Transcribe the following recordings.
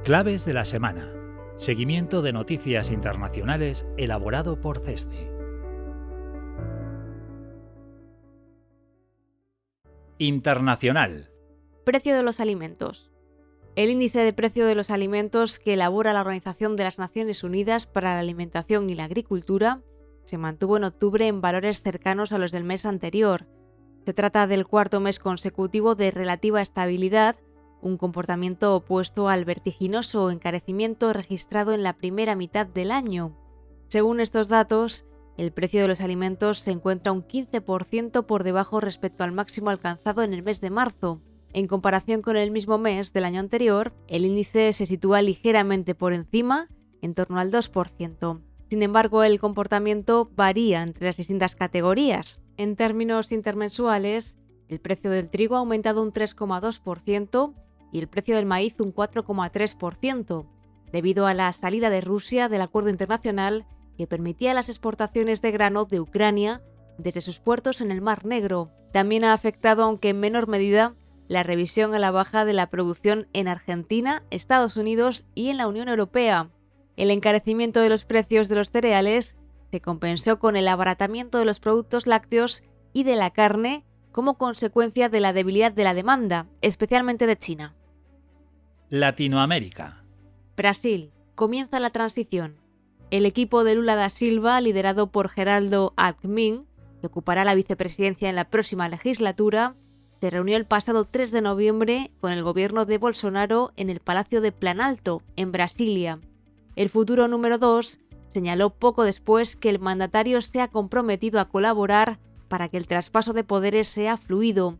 Claves de la semana. Seguimiento de noticias internacionales elaborado por CESCI. Internacional. Precio de los alimentos. El índice de precio de los alimentos que elabora la Organización de las Naciones Unidas para la Alimentación y la Agricultura se mantuvo en octubre en valores cercanos a los del mes anterior. Se trata del cuarto mes consecutivo de relativa estabilidad, un comportamiento opuesto al vertiginoso encarecimiento registrado en la primera mitad del año. Según estos datos, el precio de los alimentos se encuentra un 15% por debajo respecto al máximo alcanzado en el mes de marzo. En comparación con el mismo mes del año anterior, el índice se sitúa ligeramente por encima, en torno al 2%. Sin embargo, el comportamiento varía entre las distintas categorías. En términos intermensuales, el precio del trigo ha aumentado un 3,2% y el precio del maíz un 4,3%, debido a la salida de Rusia del acuerdo internacional que permitía las exportaciones de grano de Ucrania desde sus puertos en el Mar Negro. También ha afectado, aunque en menor medida, la revisión a la baja de la producción en Argentina, Estados Unidos y en la Unión Europea. El encarecimiento de los precios de los cereales se compensó con el abaratamiento de los productos lácteos y de la carne como consecuencia de la debilidad de la demanda, especialmente de China. Latinoamérica. Brasil. Comienza la transición. El equipo de Lula da Silva, liderado por Geraldo Alckmin, que ocupará la vicepresidencia en la próxima legislatura, se reunió el pasado 3 de noviembre con el gobierno de Bolsonaro en el Palacio de Planalto, en Brasilia. El futuro número 2 señaló poco después que el mandatario se ha comprometido a colaborar para que el traspaso de poderes sea fluido.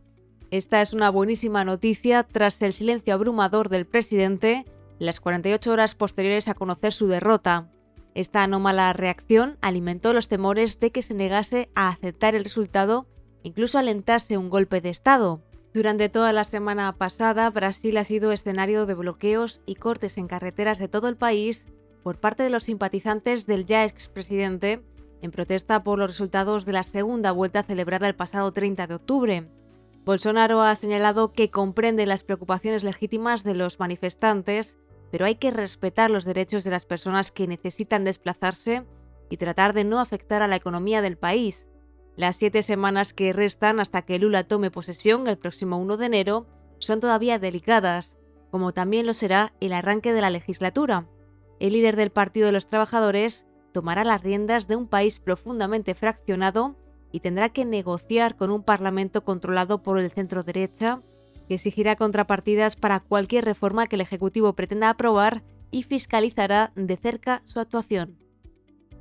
Esta es una buenísima noticia tras el silencio abrumador del presidente las 48 horas posteriores a conocer su derrota. Esta anómala reacción alimentó los temores de que se negase a aceptar el resultado e incluso alentase un golpe de Estado. Durante toda la semana pasada, Brasil ha sido escenario de bloqueos y cortes en carreteras de todo el país por parte de los simpatizantes del ya expresidente en protesta por los resultados de la segunda vuelta celebrada el pasado 30 de octubre. Bolsonaro ha señalado que comprende las preocupaciones legítimas de los manifestantes, pero hay que respetar los derechos de las personas que necesitan desplazarse y tratar de no afectar a la economía del país. Las 7 semanas que restan hasta que Lula tome posesión el próximo 1 de enero son todavía delicadas, como también lo será el arranque de la legislatura. El líder del Partido de los Trabajadores tomará las riendas de un país profundamente fraccionado y tendrá que negociar con un parlamento controlado por el centro-derecha, que exigirá contrapartidas para cualquier reforma que el Ejecutivo pretenda aprobar y fiscalizará de cerca su actuación.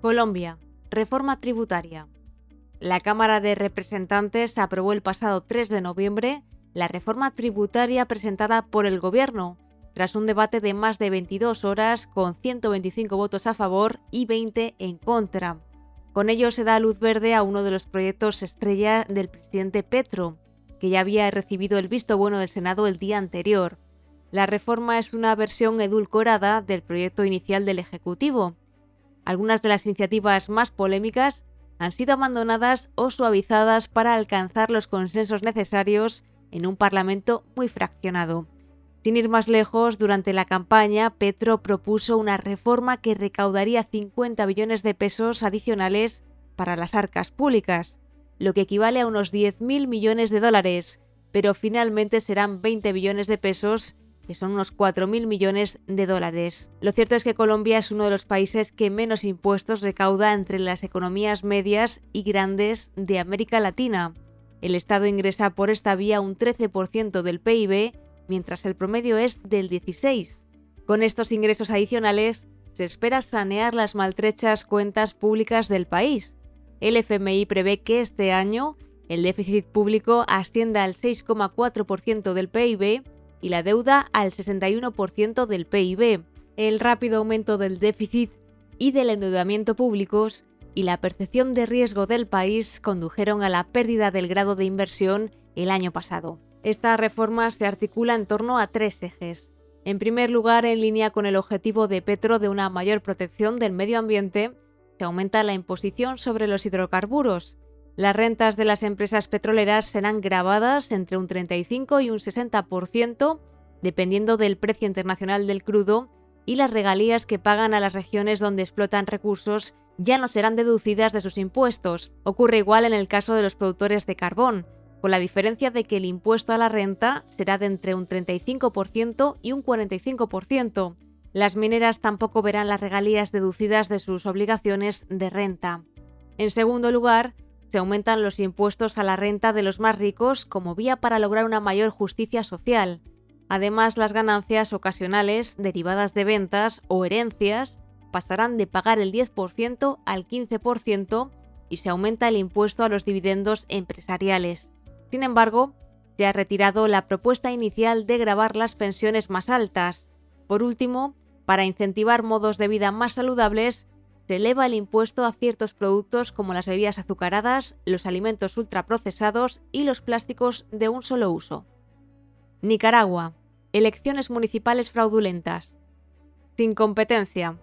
Colombia. Reforma tributaria. La Cámara de Representantes aprobó el pasado 3 de noviembre la reforma tributaria presentada por el Gobierno, tras un debate de más de 22 horas con 125 votos a favor y 20 en contra. Con ello se da luz verde a uno de los proyectos estrella del presidente Petro, que ya había recibido el visto bueno del Senado el día anterior. La reforma es una versión edulcorada del proyecto inicial del Ejecutivo. Algunas de las iniciativas más polémicas han sido abandonadas o suavizadas para alcanzar los consensos necesarios en un Parlamento muy fraccionado. Sin ir más lejos, durante la campaña, Petro propuso una reforma que recaudaría 50 billones de pesos adicionales para las arcas públicas, lo que equivale a unos 10.000 millones de dólares, pero finalmente serán 20 billones de pesos, que son unos 4.000 millones de dólares. Lo cierto es que Colombia es uno de los países que menos impuestos recauda entre las economías medias y grandes de América Latina. El Estado ingresa por esta vía un 13% del PIB, mientras el promedio es del 16%. Con estos ingresos adicionales, se espera sanear las maltrechas cuentas públicas del país. El FMI prevé que este año el déficit público ascienda al 6,4% del PIB y la deuda al 61% del PIB. El rápido aumento del déficit y del endeudamiento públicos y la percepción de riesgo del país condujeron a la pérdida del grado de inversión el año pasado. Esta reforma se articula en torno a 3 ejes. En primer lugar, en línea con el objetivo de Petro de una mayor protección del medio ambiente, se aumenta la imposición sobre los hidrocarburos. Las rentas de las empresas petroleras serán gravadas entre un 35 y un 60%, dependiendo del precio internacional del crudo, y las regalías que pagan a las regiones donde explotan recursos ya no serán deducidas de sus impuestos. Ocurre igual en el caso de los productores de carbón, con la diferencia de que el impuesto a la renta será de entre un 35% y un 45%. Las mineras tampoco verán las regalías deducidas de sus obligaciones de renta. En segundo lugar, se aumentan los impuestos a la renta de los más ricos como vía para lograr una mayor justicia social. Además, las ganancias ocasionales derivadas de ventas o herencias pasarán de pagar el 10% al 15% y se aumenta el impuesto a los dividendos empresariales. Sin embargo, se ha retirado la propuesta inicial de gravar las pensiones más altas. Por último, para incentivar modos de vida más saludables, se eleva el impuesto a ciertos productos como las bebidas azucaradas, los alimentos ultraprocesados y los plásticos de un solo uso. Nicaragua. Elecciones municipales fraudulentas. Sin competencia.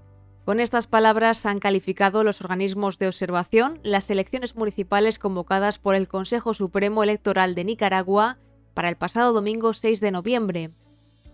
Con estas palabras han calificado los organismos de observación las elecciones municipales convocadas por el Consejo Supremo Electoral de Nicaragua para el pasado domingo 6 de noviembre.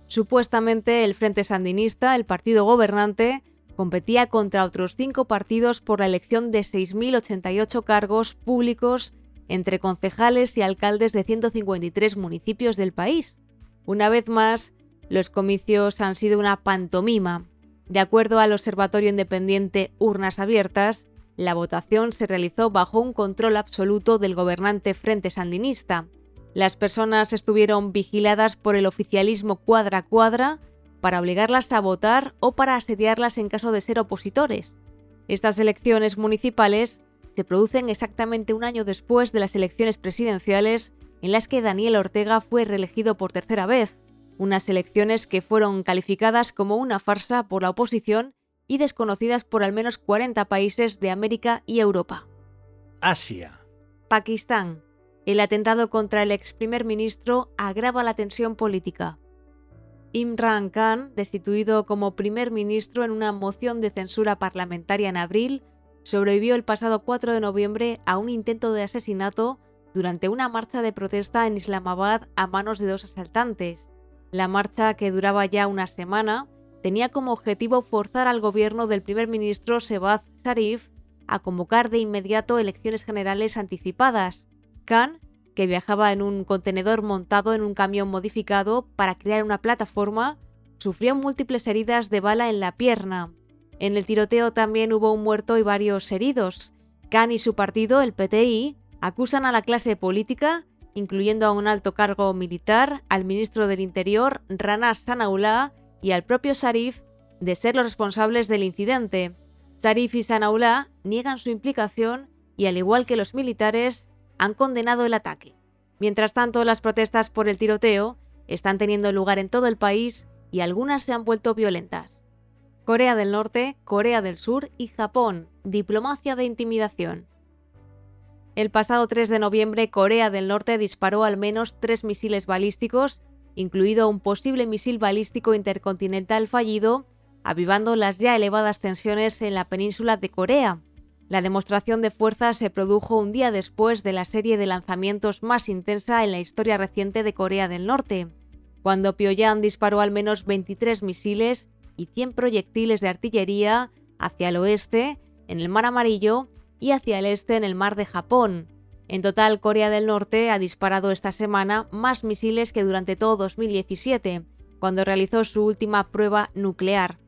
Supuestamente el Frente Sandinista, el partido gobernante, competía contra otros 5 partidos por la elección de 6.088 cargos públicos entre concejales y alcaldes de 153 municipios del país. Una vez más, los comicios han sido una pantomima. De acuerdo al Observatorio Independiente Urnas Abiertas, la votación se realizó bajo un control absoluto del gobernante Frente Sandinista. Las personas estuvieron vigiladas por el oficialismo cuadra a cuadra para obligarlas a votar o para asediarlas en caso de ser opositores. Estas elecciones municipales se producen exactamente un año después de las elecciones presidenciales en las que Daniel Ortega fue reelegido por tercera vez, unas elecciones que fueron calificadas como una farsa por la oposición y desconocidas por al menos 40 países de América y Europa. Asia. Pakistán. El atentado contra el ex primer ministro agrava la tensión política. Imran Khan, destituido como primer ministro en una moción de censura parlamentaria en abril, sobrevivió el pasado 4 de noviembre a un intento de asesinato durante una marcha de protesta en Islamabad a manos de 2 asaltantes. La marcha, que duraba ya una semana, tenía como objetivo forzar al gobierno del primer ministro Shehbaz Sharif a convocar de inmediato elecciones generales anticipadas. Khan, que viajaba en un contenedor montado en un camión modificado para crear una plataforma, sufrió múltiples heridas de bala en la pierna. En el tiroteo también hubo un muerto y varios heridos. Khan y su partido, el PTI, acusan a la clase política, incluyendo a un alto cargo militar, al ministro del Interior, Rana Sanaullah, y al propio Sharif, de ser los responsables del incidente. Sharif y Sanaullah niegan su implicación y, al igual que los militares, han condenado el ataque. Mientras tanto, las protestas por el tiroteo están teniendo lugar en todo el país y algunas se han vuelto violentas. Corea del Norte, Corea del Sur y Japón. Diplomacia de intimidación. El pasado 3 de noviembre, Corea del Norte disparó al menos 3 misiles balísticos, incluido un posible misil balístico intercontinental fallido, avivando las ya elevadas tensiones en la península de Corea. La demostración de fuerza se produjo un día después de la serie de lanzamientos más intensa en la historia reciente de Corea del Norte, cuando Pyongyang disparó al menos 23 misiles y 100 proyectiles de artillería hacia el oeste, en el Mar Amarillo, y hacia el este en el Mar de Japón. En total, Corea del Norte ha disparado esta semana más misiles que durante todo 2017, cuando realizó su última prueba nuclear.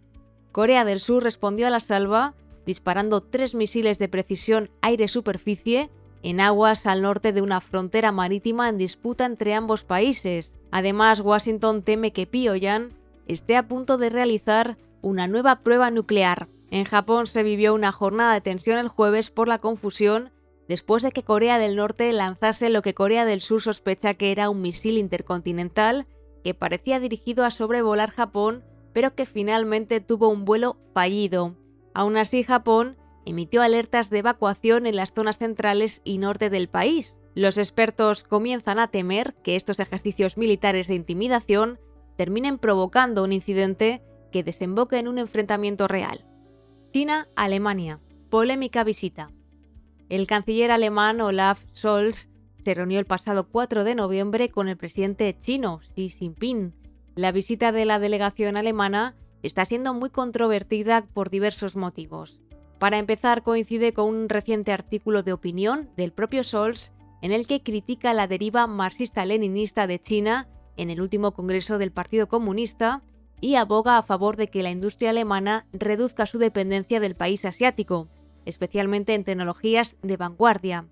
Corea del Sur respondió a la salva, disparando 3 misiles de precisión aire-superficie en aguas al norte de una frontera marítima en disputa entre ambos países. Además, Washington teme que Pyongyang esté a punto de realizar una nueva prueba nuclear. En Japón se vivió una jornada de tensión el jueves por la confusión después de que Corea del Norte lanzase lo que Corea del Sur sospecha que era un misil intercontinental que parecía dirigido a sobrevolar Japón, pero que finalmente tuvo un vuelo fallido. Aún así, Japón emitió alertas de evacuación en las zonas centrales y norte del país. Los expertos comienzan a temer que estos ejercicios militares de intimidación terminen provocando un incidente que desemboque en un enfrentamiento real. China-Alemania. Polémica visita. El canciller alemán Olaf Scholz se reunió el pasado 4 de noviembre con el presidente chino Xi Jinping. La visita de la delegación alemana está siendo muy controvertida por diversos motivos. Para empezar, coincide con un reciente artículo de opinión del propio Scholz en el que critica la deriva marxista-leninista de China en el último Congreso del Partido Comunista y aboga a favor de que la industria alemana reduzca su dependencia del país asiático, especialmente en tecnologías de vanguardia.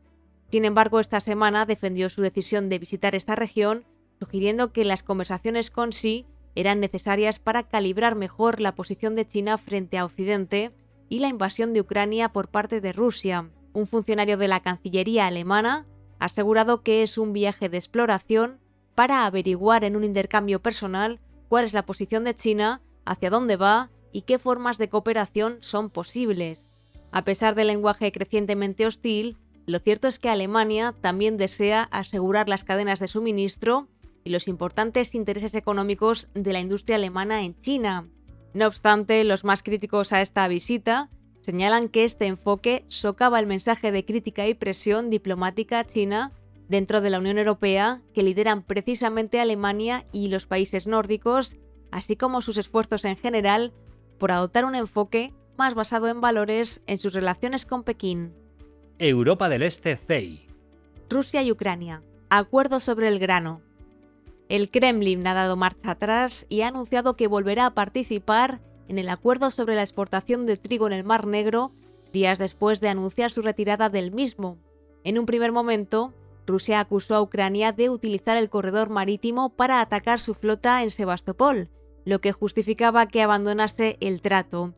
Sin embargo, esta semana defendió su decisión de visitar esta región, sugiriendo que las conversaciones con Xi eran necesarias para calibrar mejor la posición de China frente a Occidente y la invasión de Ucrania por parte de Rusia. Un funcionario de la Cancillería alemana ha asegurado que es un viaje de exploración para averiguar en un intercambio personal cuál es la posición de China, hacia dónde va y qué formas de cooperación son posibles. A pesar del lenguaje crecientemente hostil, lo cierto es que Alemania también desea asegurar las cadenas de suministro y los importantes intereses económicos de la industria alemana en China. No obstante, los más críticos a esta visita señalan que este enfoque socava el mensaje de crítica y presión diplomática a China dentro de la Unión Europea que lideran precisamente Alemania y los países nórdicos, así como sus esfuerzos en general por adoptar un enfoque más basado en valores en sus relaciones con Pekín. Europa del Este CEI. Rusia y Ucrania. Acuerdo sobre el grano. El Kremlin ha dado marcha atrás y ha anunciado que volverá a participar en el acuerdo sobre la exportación de trigo en el Mar Negro, días después de anunciar su retirada del mismo. En un primer momento, Rusia acusó a Ucrania de utilizar el corredor marítimo para atacar su flota en Sebastopol, lo que justificaba que abandonase el trato.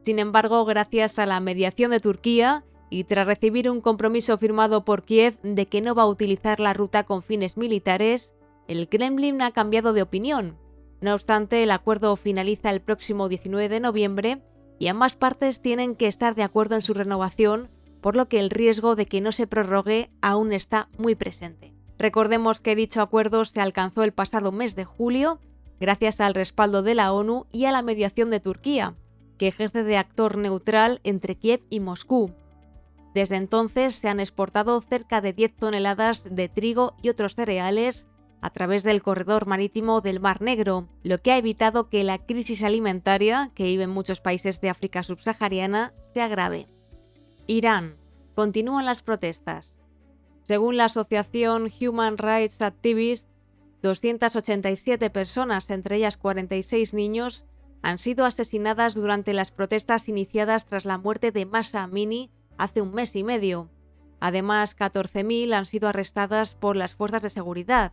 Sin embargo, gracias a la mediación de Turquía y tras recibir un compromiso firmado por Kiev de que no va a utilizar la ruta con fines militares, el Kremlin ha cambiado de opinión. No obstante, el acuerdo finaliza el próximo 19 de noviembre y ambas partes tienen que estar de acuerdo en su renovación, por lo que el riesgo de que no se prorrogue aún está muy presente. Recordemos que dicho acuerdo se alcanzó el pasado mes de julio gracias al respaldo de la ONU y a la mediación de Turquía, que ejerce de actor neutral entre Kiev y Moscú. Desde entonces se han exportado cerca de 10 toneladas de trigo y otros cereales a través del corredor marítimo del Mar Negro, lo que ha evitado que la crisis alimentaria que viven muchos países de África subsahariana se agrave. Irán. Continúan las protestas. Según la asociación Human Rights Activists, 287 personas, entre ellas 46 niños, han sido asesinadas durante las protestas iniciadas tras la muerte de Mahsa Amini hace un mes y medio. Además, 14.000 han sido arrestadas por las fuerzas de seguridad.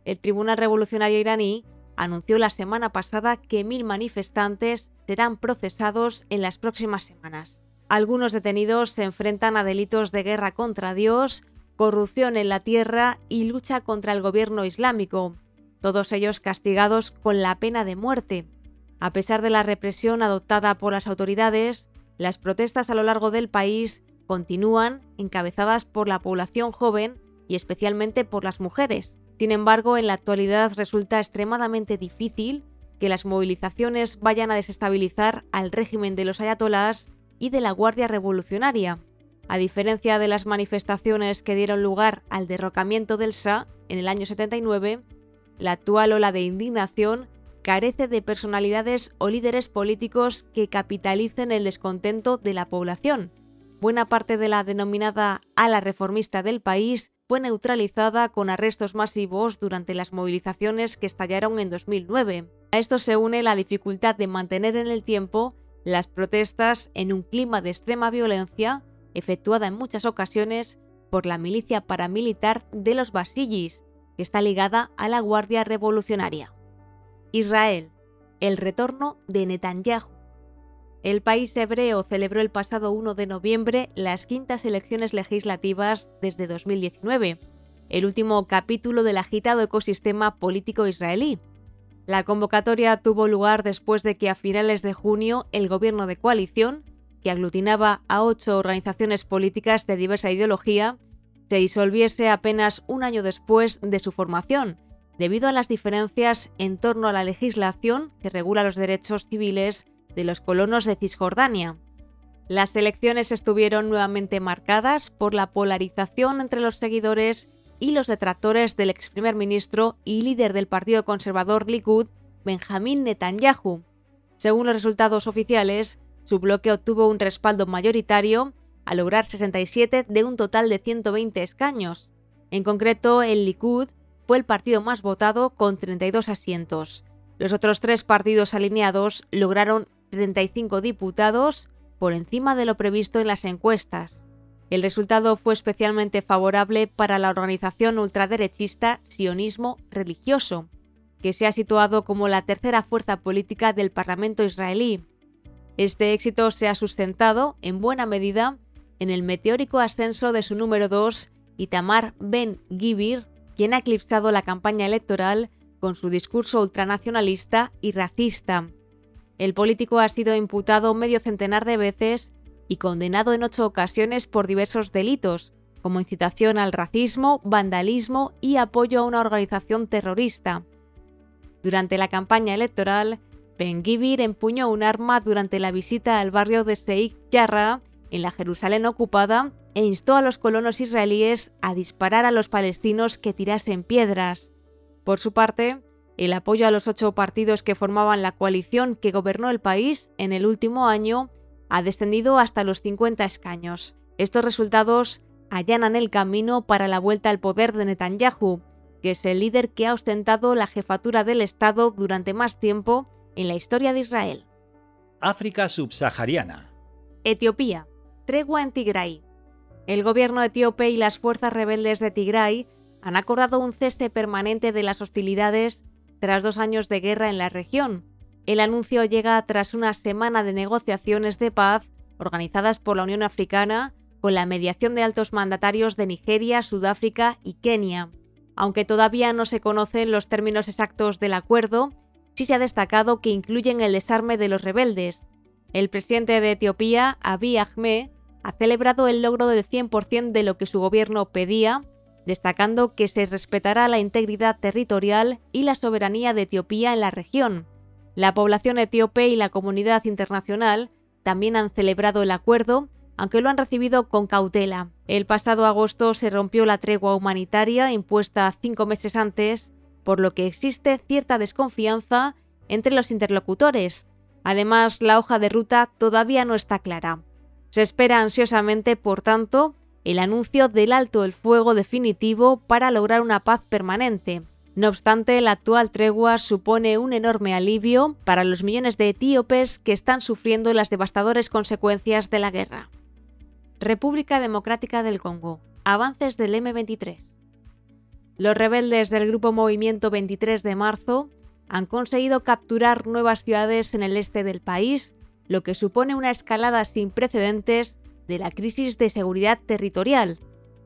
El Tribunal Revolucionario iraní anunció la semana pasada que 1.000 manifestantes serán procesados en las próximas semanas. Algunos detenidos se enfrentan a delitos de guerra contra Dios, corrupción en la tierra y lucha contra el gobierno islámico, todos ellos castigados con la pena de muerte. A pesar de la represión adoptada por las autoridades, las protestas a lo largo del país continúan, encabezadas por la población joven y especialmente por las mujeres. Sin embargo, en la actualidad resulta extremadamente difícil que las movilizaciones vayan a desestabilizar al régimen de los ayatolás y de la Guardia Revolucionaria. A diferencia de las manifestaciones que dieron lugar al derrocamiento del Shah en el año 79, la actual ola de indignación carece de personalidades o líderes políticos que capitalicen el descontento de la población. Buena parte de la denominada ala reformista del país fue neutralizada con arrestos masivos durante las movilizaciones que estallaron en 2009. A esto se une la dificultad de mantener en el tiempo las protestas en un clima de extrema violencia, efectuada en muchas ocasiones por la milicia paramilitar de los Basijis, que está ligada a la Guardia Revolucionaria. Israel. El retorno de Netanyahu. El país hebreo celebró el pasado 1 de noviembre las quintas elecciones legislativas desde 2019, el último capítulo del agitado ecosistema político israelí. La convocatoria tuvo lugar después de que a finales de junio el gobierno de coalición, que aglutinaba a 8 organizaciones políticas de diversa ideología, se disolviese apenas un año después de su formación, debido a las diferencias en torno a la legislación que regula los derechos civiles de los colonos de Cisjordania. Las elecciones estuvieron nuevamente marcadas por la polarización entre los seguidores y los detractores del ex primer ministro y líder del partido conservador Likud, Benjamín Netanyahu. Según los resultados oficiales, su bloque obtuvo un respaldo mayoritario al lograr 67 de un total de 120 escaños. En concreto, el Likud fue el partido más votado con 32 asientos. Los otros 3 partidos alineados lograron 35 diputados, por encima de lo previsto en las encuestas. El resultado fue especialmente favorable para la organización ultraderechista Sionismo Religioso, que se ha situado como la tercera fuerza política del Parlamento israelí. Este éxito se ha sustentado, en buena medida, en el meteórico ascenso de su número 2, Itamar Ben-Gvir, quien ha eclipsado la campaña electoral con su discurso ultranacionalista y racista. El político ha sido imputado medio centenar de veces y condenado en 8 ocasiones por diversos delitos, como incitación al racismo, vandalismo y apoyo a una organización terrorista. Durante la campaña electoral, Ben-Gvir empuñó un arma durante la visita al barrio de Sheikh Jarrah, en la Jerusalén ocupada, e instó a los colonos israelíes a disparar a los palestinos que tirasen piedras. Por su parte, el apoyo a los 8 partidos que formaban la coalición que gobernó el país en el último año ha descendido hasta los 50 escaños. Estos resultados allanan el camino para la vuelta al poder de Netanyahu, que es el líder que ha ostentado la jefatura del Estado durante más tiempo en la historia de Israel. África subsahariana. Etiopía. Tregua en Tigray. El gobierno etíope y las fuerzas rebeldes de Tigray han acordado un cese permanente de las hostilidades tras 2 años de guerra en la región. El anuncio llega tras una semana de negociaciones de paz organizadas por la Unión Africana con la mediación de altos mandatarios de Nigeria, Sudáfrica y Kenia. Aunque todavía no se conocen los términos exactos del acuerdo, sí se ha destacado que incluyen el desarme de los rebeldes. El presidente de Etiopía, Abiy Ahmed, ha celebrado el logro del 100% de lo que su gobierno pedía, destacando que se respetará la integridad territorial y la soberanía de Etiopía en la región. La población etíope y la comunidad internacional también han celebrado el acuerdo, aunque lo han recibido con cautela. El pasado agosto se rompió la tregua humanitaria impuesta 5 meses antes, por lo que existe cierta desconfianza entre los interlocutores. Además, la hoja de ruta todavía no está clara. Se espera ansiosamente, por tanto, el anuncio del alto el fuego definitivo para lograr una paz permanente. No obstante, la actual tregua supone un enorme alivio para los millones de etíopes que están sufriendo las devastadoras consecuencias de la guerra. República Democrática del Congo. Avances del M23. Los rebeldes del grupo Movimiento 23 de marzo han conseguido capturar nuevas ciudades en el este del país, lo que supone una escalada sin precedentes de la crisis de seguridad territorial.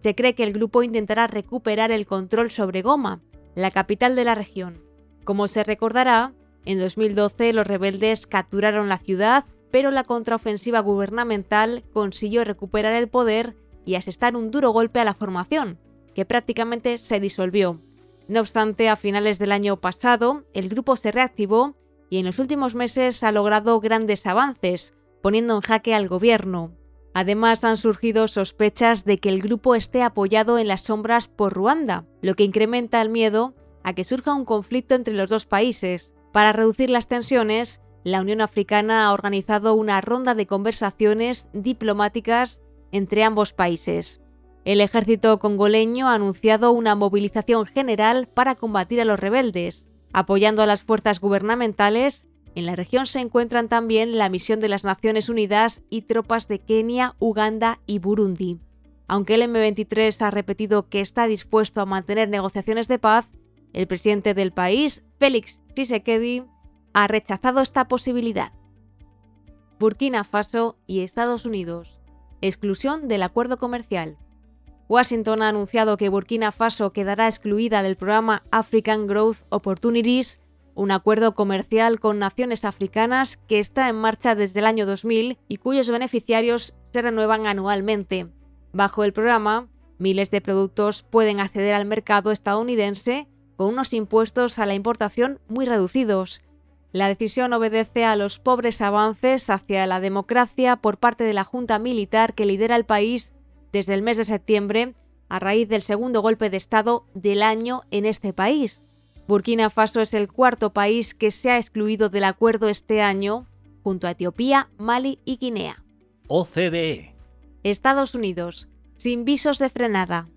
Se cree que el grupo intentará recuperar el control sobre Goma, la capital de la región. Como se recordará, en 2012 los rebeldes capturaron la ciudad, pero la contraofensiva gubernamental consiguió recuperar el poder y asestar un duro golpe a la formación, que prácticamente se disolvió. No obstante, a finales del año pasado, el grupo se reactivó y en los últimos meses ha logrado grandes avances, poniendo en jaque al gobierno. Además, han surgido sospechas de que el grupo esté apoyado en las sombras por Ruanda, lo que incrementa el miedo a que surja un conflicto entre los dos países. Para reducir las tensiones, la Unión Africana ha organizado una ronda de conversaciones diplomáticas entre ambos países. El ejército congoleño ha anunciado una movilización general para combatir a los rebeldes. Apoyando a las fuerzas gubernamentales, en la región se encuentran también la misión de las Naciones Unidas y tropas de Kenia, Uganda y Burundi. Aunque el M23 ha repetido que está dispuesto a mantener negociaciones de paz, el presidente del país, Félix Tshisekedi, ha rechazado esta posibilidad. Burkina Faso y Estados Unidos. Exclusión del acuerdo comercial. Washington ha anunciado que Burkina Faso quedará excluida del programa African Growth Opportunities, un acuerdo comercial con naciones africanas que está en marcha desde el año 2000 y cuyos beneficiarios se renuevan anualmente. Bajo el programa, miles de productos pueden acceder al mercado estadounidense con unos impuestos a la importación muy reducidos. La decisión obedece a los pobres avances hacia la democracia por parte de la junta militar que lidera el país desde el mes de septiembre, a raíz del segundo golpe de Estado del año en este país. Burkina Faso es el cuarto país que se ha excluido del acuerdo este año, junto a Etiopía, Mali y Guinea. OCDE. Estados Unidos, sin visos de frenada.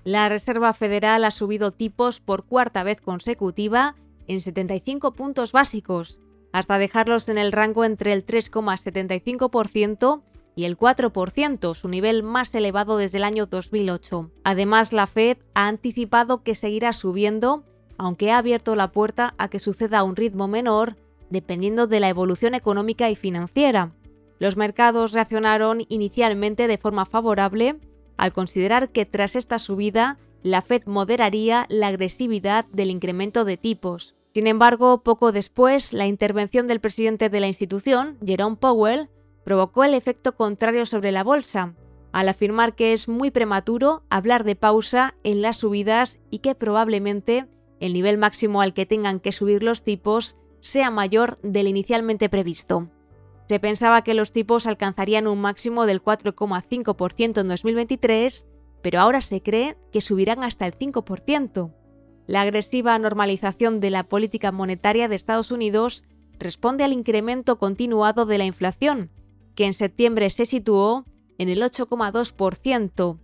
La Reserva Federal ha subido tipos por cuarta vez consecutiva en 75 puntos básicos, hasta dejarlos en el rango entre el 3,75% y el 4%, su nivel más elevado desde el año 2008. Además, la Fed ha anticipado que seguirá subiendo, aunque ha abierto la puerta a que suceda a un ritmo menor, dependiendo de la evolución económica y financiera. Los mercados reaccionaron inicialmente de forma favorable al considerar que tras esta subida, la Fed moderaría la agresividad del incremento de tipos. Sin embargo, poco después, la intervención del presidente de la institución, Jerome Powell, provocó el efecto contrario sobre la bolsa, al afirmar que es muy prematuro hablar de pausa en las subidas y que probablemente el nivel máximo al que tengan que subir los tipos sea mayor del inicialmente previsto. Se pensaba que los tipos alcanzarían un máximo del 4,5% en 2023, pero ahora se cree que subirán hasta el 5%. La agresiva normalización de la política monetaria de Estados Unidos responde al incremento continuado de la inflación, que en septiembre se situó en el 8,2%.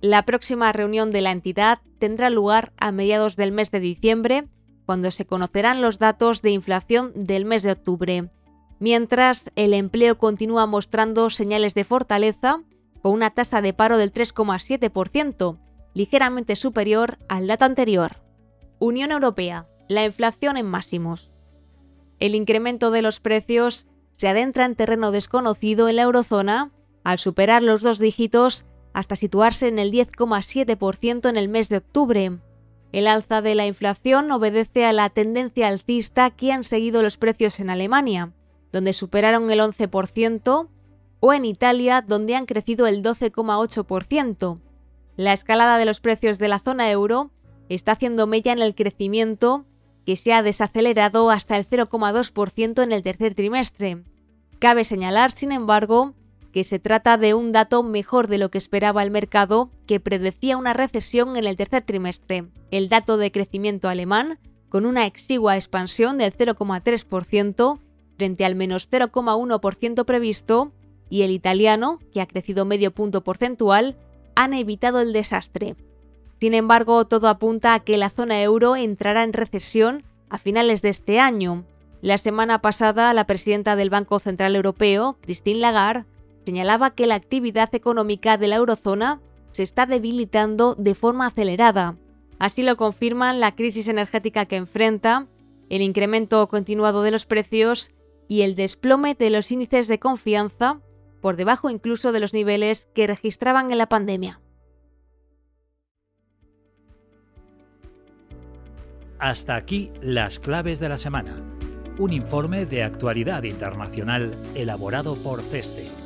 La próxima reunión de la entidad tendrá lugar a mediados del mes de diciembre, cuando se conocerán los datos de inflación del mes de octubre. Mientras, el empleo continúa mostrando señales de fortaleza, con una tasa de paro del 3,7%, ligeramente superior al dato anterior. Unión Europea, la inflación en máximos. El incremento de los precios se adentra en terreno desconocido en la eurozona al superar los 2 dígitos hasta situarse en el 10,7% en el mes de octubre. El alza de la inflación obedece a la tendencia alcista que han seguido los precios en Alemania, donde superaron el 11%, o en Italia, donde han crecido el 12,8%. La escalada de los precios de la zona euro está haciendo mella en el crecimiento, que se ha desacelerado hasta el 0,2% en el tercer trimestre. Cabe señalar, sin embargo, que se trata de un dato mejor de lo que esperaba el mercado, que predecía una recesión en el tercer trimestre. El dato de crecimiento alemán, con una exigua expansión del 0,3%, frente al menos 0,1% previsto, y el italiano, que ha crecido medio punto porcentual, han evitado el desastre. Sin embargo, todo apunta a que la zona euro entrará en recesión a finales de este año. La semana pasada, la presidenta del Banco Central Europeo, Christine Lagarde, señalaba que la actividad económica de la eurozona se está debilitando de forma acelerada. Así lo confirman la crisis energética que enfrenta, el incremento continuado de los precios y el desplome de los índices de confianza, por debajo incluso de los niveles que registraban en la pandemia. Hasta aquí las claves de la semana. Un informe de actualidad internacional elaborado por CESTE.